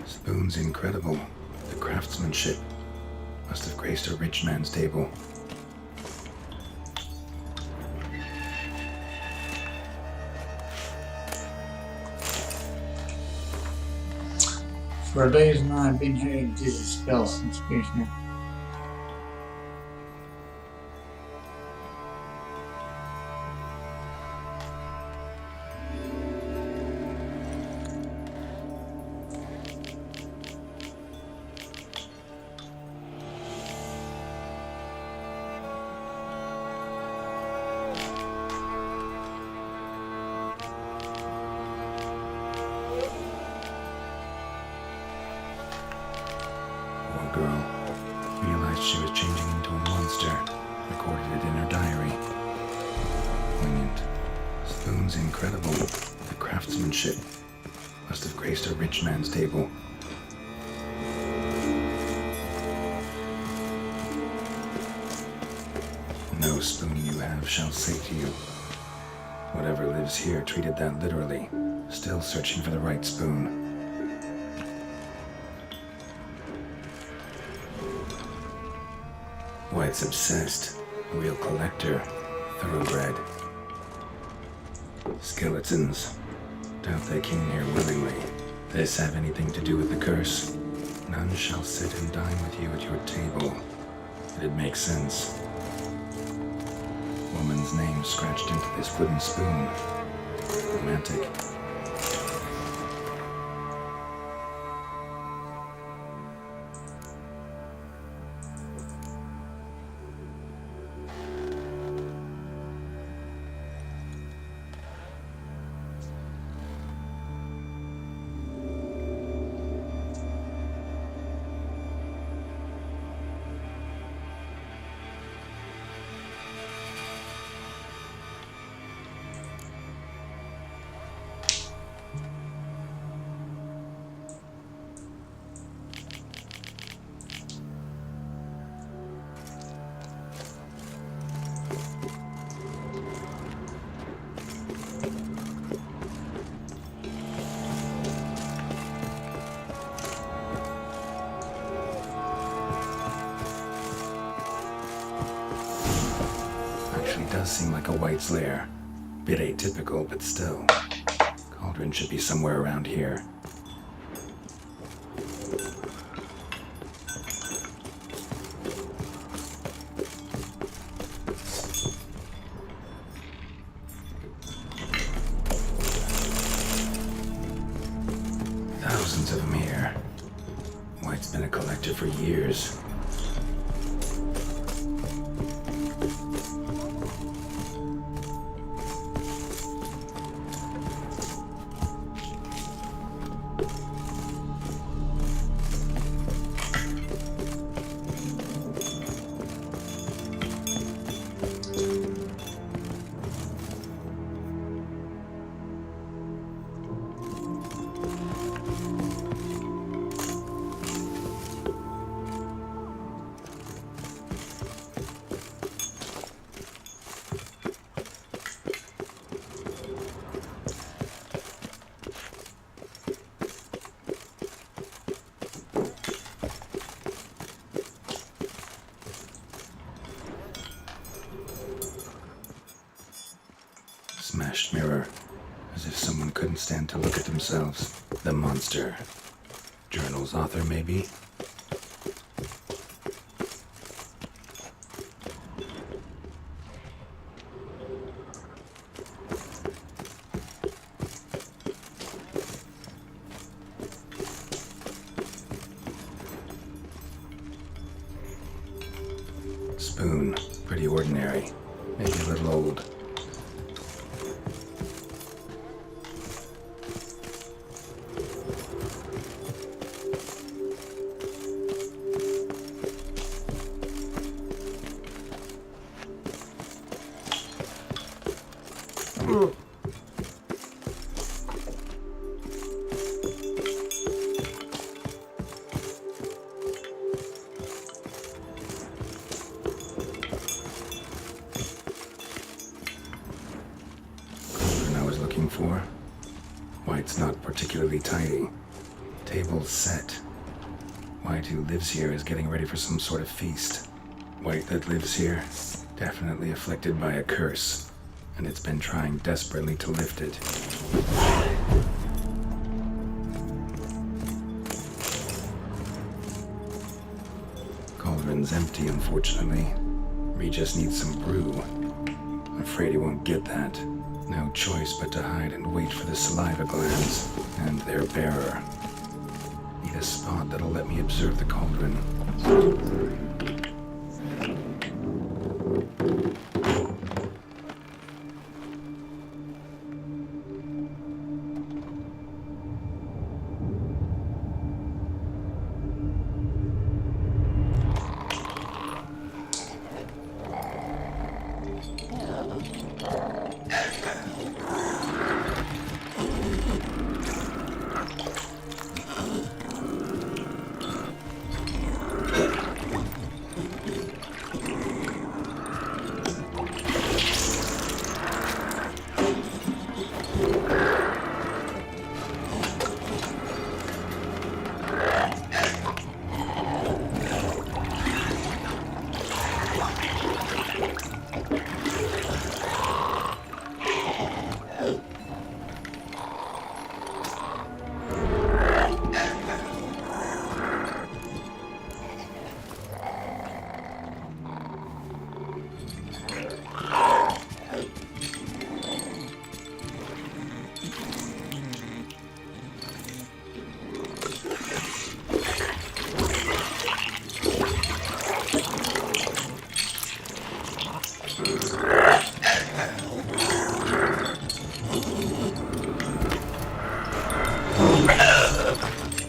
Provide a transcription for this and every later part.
Spoon's incredible. The craftsmanship must have graced a rich man's table. For days now I've been hearing Jesus spells and speaking. Girl realized she was changing into a monster, recorded it in her diary. Poignant. Spoon's incredible. The craftsmanship must have graced a rich man's table. No spoon you have shall say to you. Whatever lives here treated that literally, still searching for the right spoon. White's obsessed, a real collector, thoroughbred. Skeletons. Doubt they came here willingly. This have anything to do with the curse? None shall sit and dine with you at your table. It'd make sense. Woman's name scratched into this wooden spoon. Romantic. Does seem like a White's lair. Bit atypical, but still. Cauldron should be somewhere around here. Thousands of them here. White's been a collector for years. Smashed mirror, as if someone couldn't stand to look at themselves. The monster. Journal's author, maybe? Spoon. Pretty ordinary. Maybe a little old. Cauldron I was looking for. White's not particularly tidy. Table's set. White, who lives here, is getting ready for some sort of feast. White that lives here, definitely afflicted by a curse, and it's been trying desperately to lift it. Cauldron's empty, unfortunately. Regis needs some brew. Afraid he won't get that. No choice but to hide and wait for the saliva glands and their bearer. Need a spot that'll let me observe the cauldron.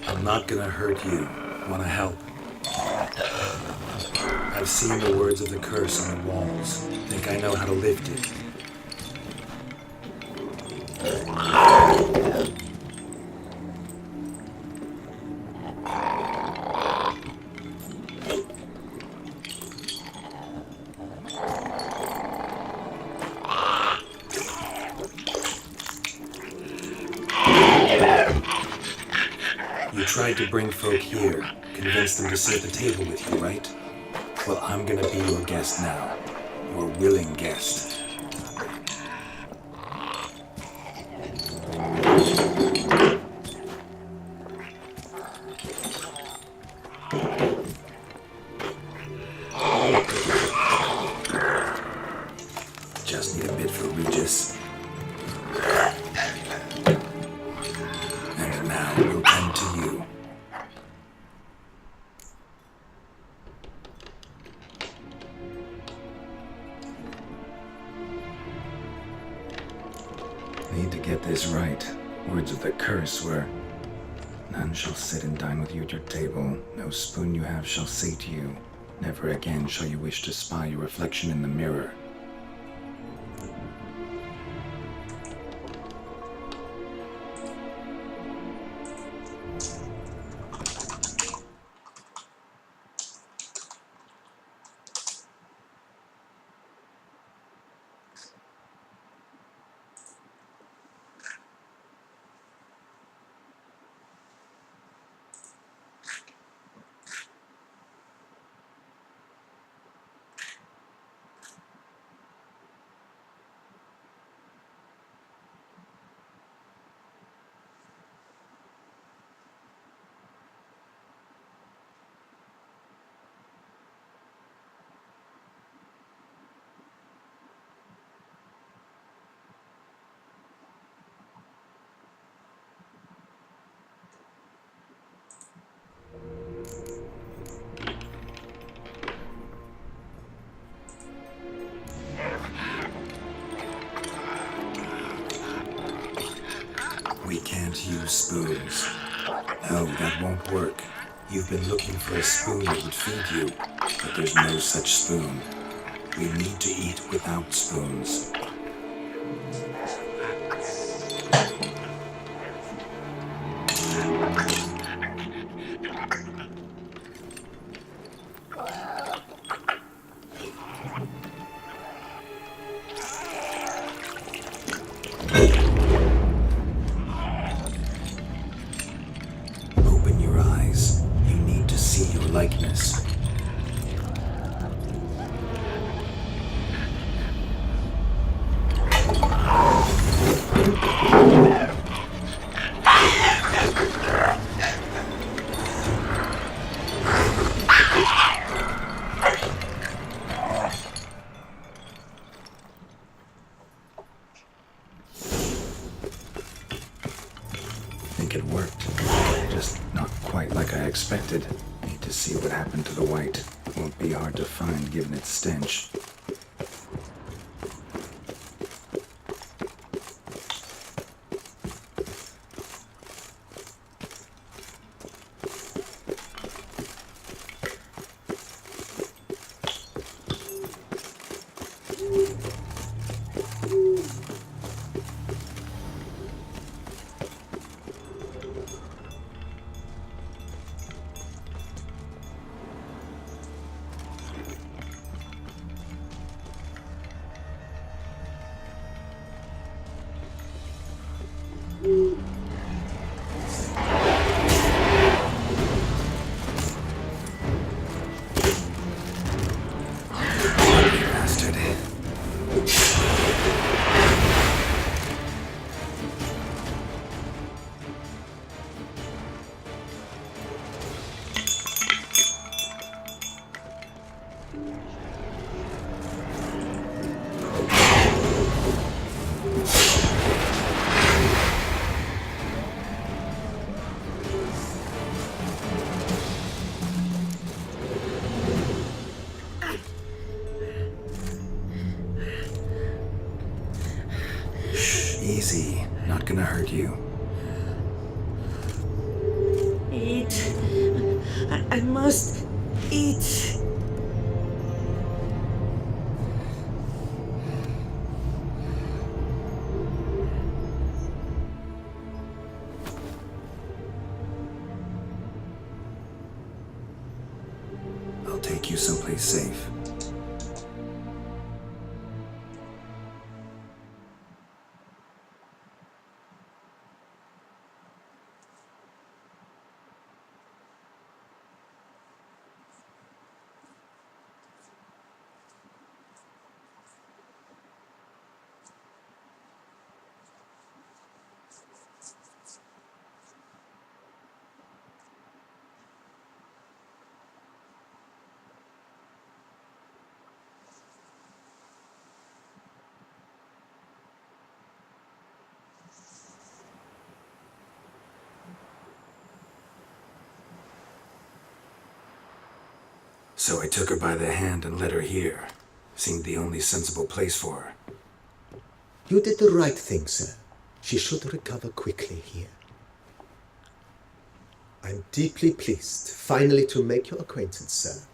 I'm not gonna hurt you. Wanna help? I've seen the words of the curse on the walls. Think I know how to lift it. You tried to bring folk here, convince them to sit at the table with you, right? Well, I'm gonna be your guest now. Your willing guest. Just need a bit for Regis. And now we'll come to you. Need to get this right. Words of the curse were, none shall sit and dine with you at your table. No spoon you have shall sate you. Never again shall you wish to spy your reflection in the mirror. to use spoons. No, that won't work. You've been looking for a spoon that would feed you, but there's no such spoon. We need to eat without spoons. Open your eyes. You need to see your likeness. I think it worked. Just not quite like I expected. Need to see what happened to the white. Won't be hard to find given its stench. Bastard. Easy. Not gonna hurt you. Eat. I must eat. I'll take you someplace safe. So I took her by the hand and led her here. Seemed the only sensible place for her. You did the right thing, sir. She should recover quickly here. I'm deeply pleased finally to make your acquaintance, sir,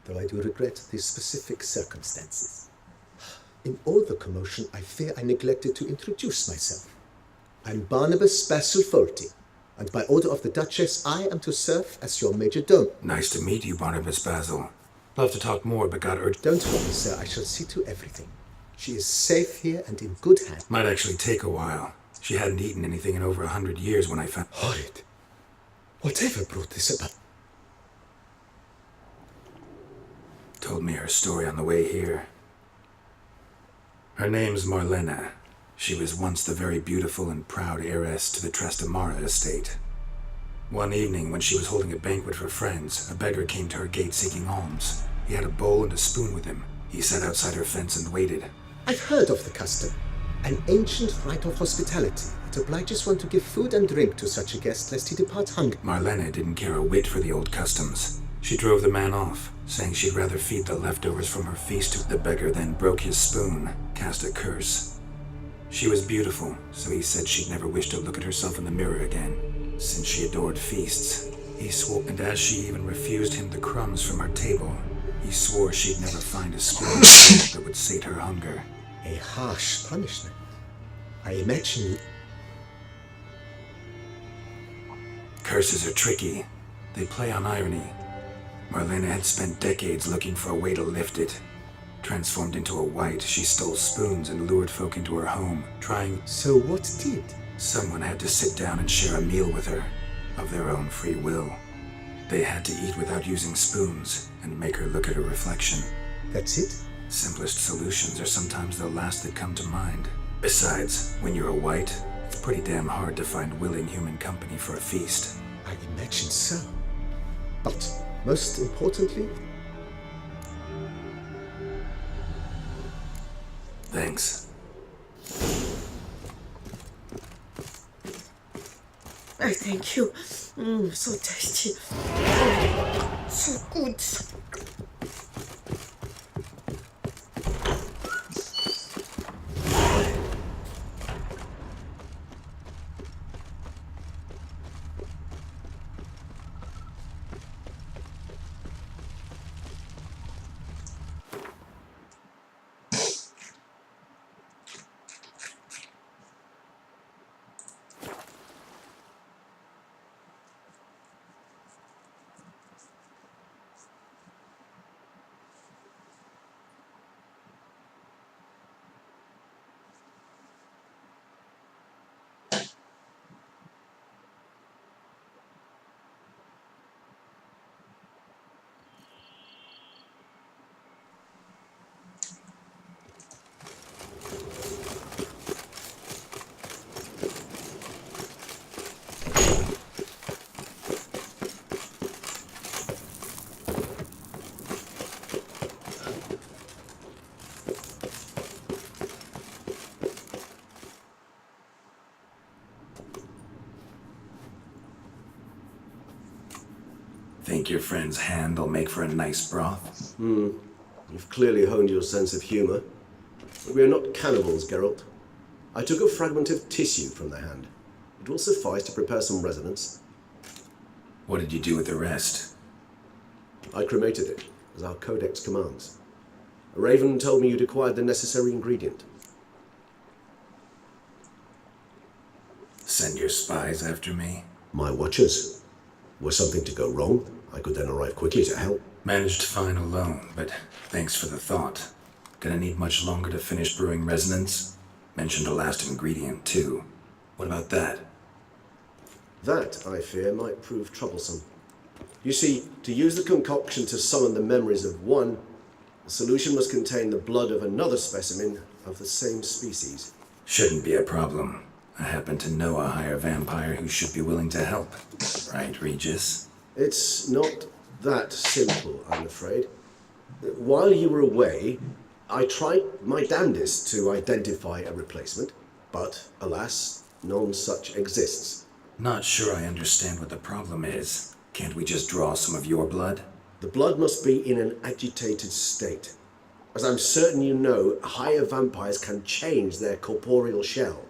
though I do regret the specific circumstances. In all the commotion, I fear I neglected to introduce myself. I'm Barnabas Basil Fawlty, and by order of the Duchess, I am to serve as your major domo. Nice to meet you, Barnabas Basil. Love to talk more, but got urged. Don't worry, sir, I shall see to everything. She is safe here and in good hands. Might actually take a while. She hadn't eaten anything in over 100 years when I found... Horrid. Whatever brought this about? Told me her story on the way here. Her name's Marlena. She was once the very beautiful and proud heiress to the Trastamara estate. One evening, when she was holding a banquet for friends, a beggar came to her gate seeking alms. He had a bowl and a spoon with him. He sat outside her fence and waited. I've heard of the custom. An ancient rite of hospitality that obliges one to give food and drink to such a guest lest he depart hungry. Marlena didn't care a whit for the old customs. She drove the man off, saying she'd rather feed the leftovers from her feast to the beggar. Then broke his spoon, cast a curse. She was beautiful, so he said she'd never wish to look at herself in the mirror again, since she adored feasts. He swore, and as she even refused him the crumbs from her table, he swore she'd never find a spoon that would sate her hunger. A harsh punishment. I imagine. Curses are tricky. They play on irony. Marlena had spent decades looking for a way to lift it. Transformed into a wight, she stole spoons and lured folk into her home, trying. So what did? Someone had to sit down and share a meal with her, of their own free will. They had to eat without using spoons and make her look at her reflection. That's it? Simplest solutions are sometimes the last that come to mind. Besides, when you're a wight, it's pretty damn hard to find willing human company for a feast. I imagine so. But most importantly, Thanks. I thank you. So tasty. Oh, so good. Think your friend's hand'll make for a nice broth? You've clearly honed your sense of humor. But we are not cannibals, Geralt. I took a fragment of tissue from the hand. It will suffice to prepare some resonance. What did you do with the rest? I cremated it, as our codex commands. A raven told me you'd acquired the necessary ingredient. Send your spies after me? My watchers. Were something to go wrong, I could then arrive quickly to help. Managed fine alone, but thanks for the thought. Gonna need much longer to finish brewing resonance? Mentioned a last ingredient, too. What about that? That, I fear, might prove troublesome. You see, to use the concoction to summon the memories of one, the solution must contain the blood of another specimen of the same species. Shouldn't be a problem. I happen to know a higher vampire who should be willing to help. Right, Regis? It's not that simple, I'm afraid. While you were away, I tried my damnedest to identify a replacement, but alas, none such exists. Not sure I understand what the problem is. Can't we just draw some of your blood? The blood must be in an agitated state. As I'm certain you know, higher vampires can change their corporeal shell.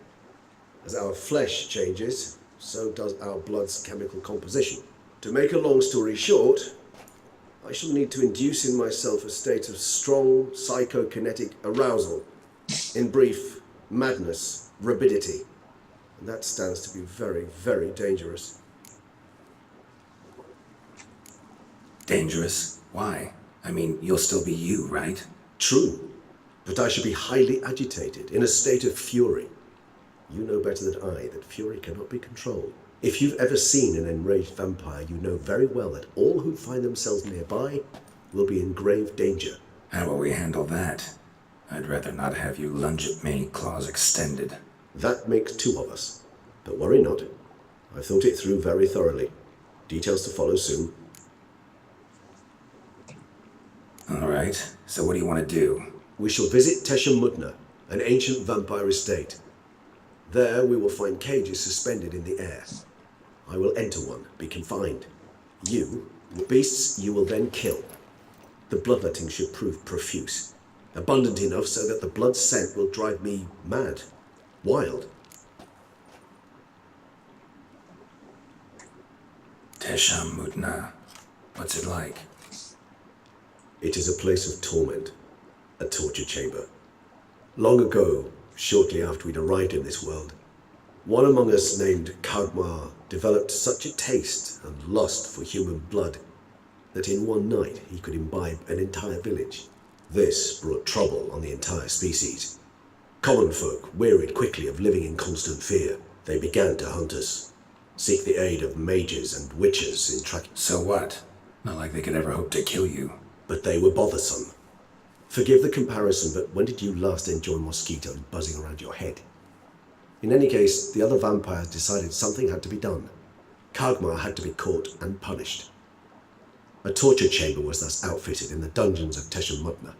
As our flesh changes, so does our blood's chemical composition. To make a long story short, I shall need to induce in myself a state of strong psychokinetic arousal. In brief, madness, rabidity. And that stands to be very, very dangerous. Dangerous? Why? I mean, you'll still be you, right? True, but I shall be highly agitated, in a state of fury. You know better than I that fury cannot be controlled. If you've ever seen an enraged vampire, you know very well that all who find themselves nearby will be in grave danger. How will we handle that? I'd rather not have you lunge at me, claws extended. That makes two of us. But worry not. I've thought it through very thoroughly. Details to follow soon. All right, so what do you want to do? We shall visit Tesha Mutna, an ancient vampire estate. There we will find cages suspended in the air. I will enter one, be confined. You, the beasts, you will then kill. The bloodletting should prove profuse, abundant enough so that the blood scent will drive me mad. Wild. Tesham Mutna. What's it like? It is a place of torment, a torture chamber. Long ago, shortly after we'd arrived in this world, one among us named Kagmar developed such a taste and lust for human blood that in one night he could imbibe an entire village. This brought trouble on the entire species. Common folk wearied quickly of living in constant fear. They began to hunt us, seek the aid of mages and witches in tracking. So what? Not like they could ever hope to kill you. But they were bothersome. Forgive the comparison, but when did you last enjoy mosquitoes buzzing around your head? In any case, the other vampires decided something had to be done. Kagmar had to be caught and punished. A torture chamber was thus outfitted in the dungeons of Tesham Mutna.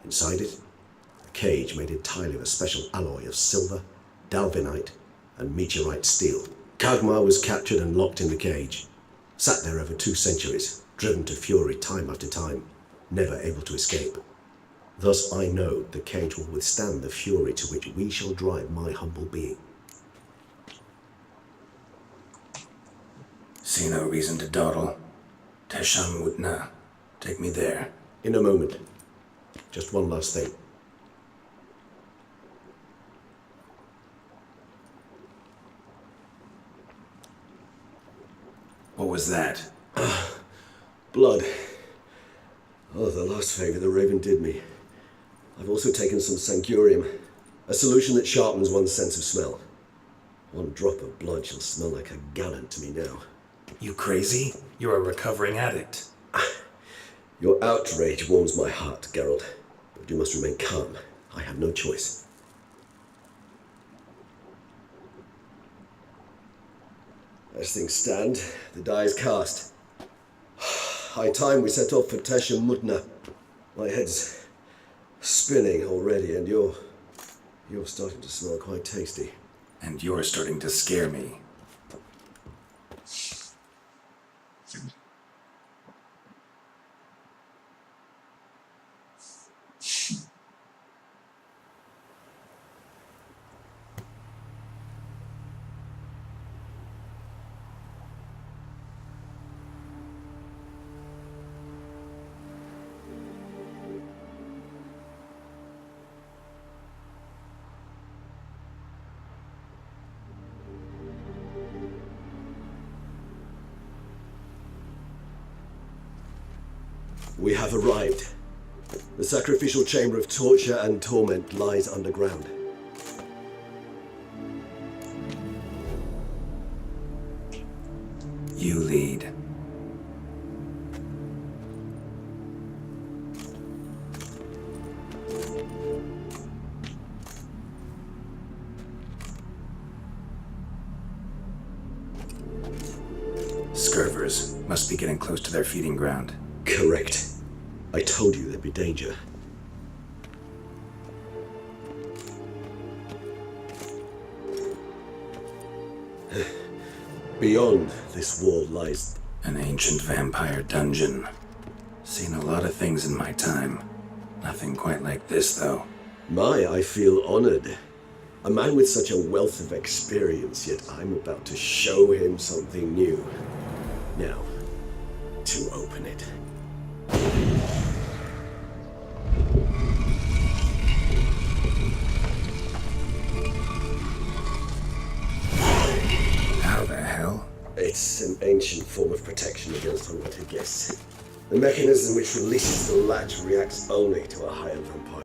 Inside it, a cage made entirely of a special alloy of silver, dalvinite, and meteorite steel. Kagmar was captured and locked in the cage, sat there over 2 centuries, driven to fury time after time, never able to escape. Thus I know the cage will withstand the fury to which we shall drive my humble being. See no reason to dawdle. Tesham Mutna. Take me there. In a moment. Just one last thing. What was that? Blood. Oh, the last favour the Raven did me. I've also taken some Sancurium, a solution that sharpens one's sense of smell. One drop of blood shall smell like a gallon to me now. You crazy? You're a recovering addict. Your outrage warms my heart, Geralt, but you must remain calm. I have no choice. As things stand, the die is cast. High time we set off for Tesham Mutna. My head's spinning already, and you're starting to smell quite tasty. And you're starting to scare me. We have arrived. The sacrificial chamber of torture and torment lies underground. You lead. Scurvers must be getting close to their feeding ground. Correct. I told you there'd be danger. Beyond this wall lies... An ancient vampire dungeon. Seen a lot of things in my time. Nothing quite like this, though. I feel honored. A man with such a wealth of experience, yet I'm about to show him something new. Now, to open it. How the hell? It's an ancient form of protection against unwanted guests. The mechanism which releases the latch reacts only to a higher vampire.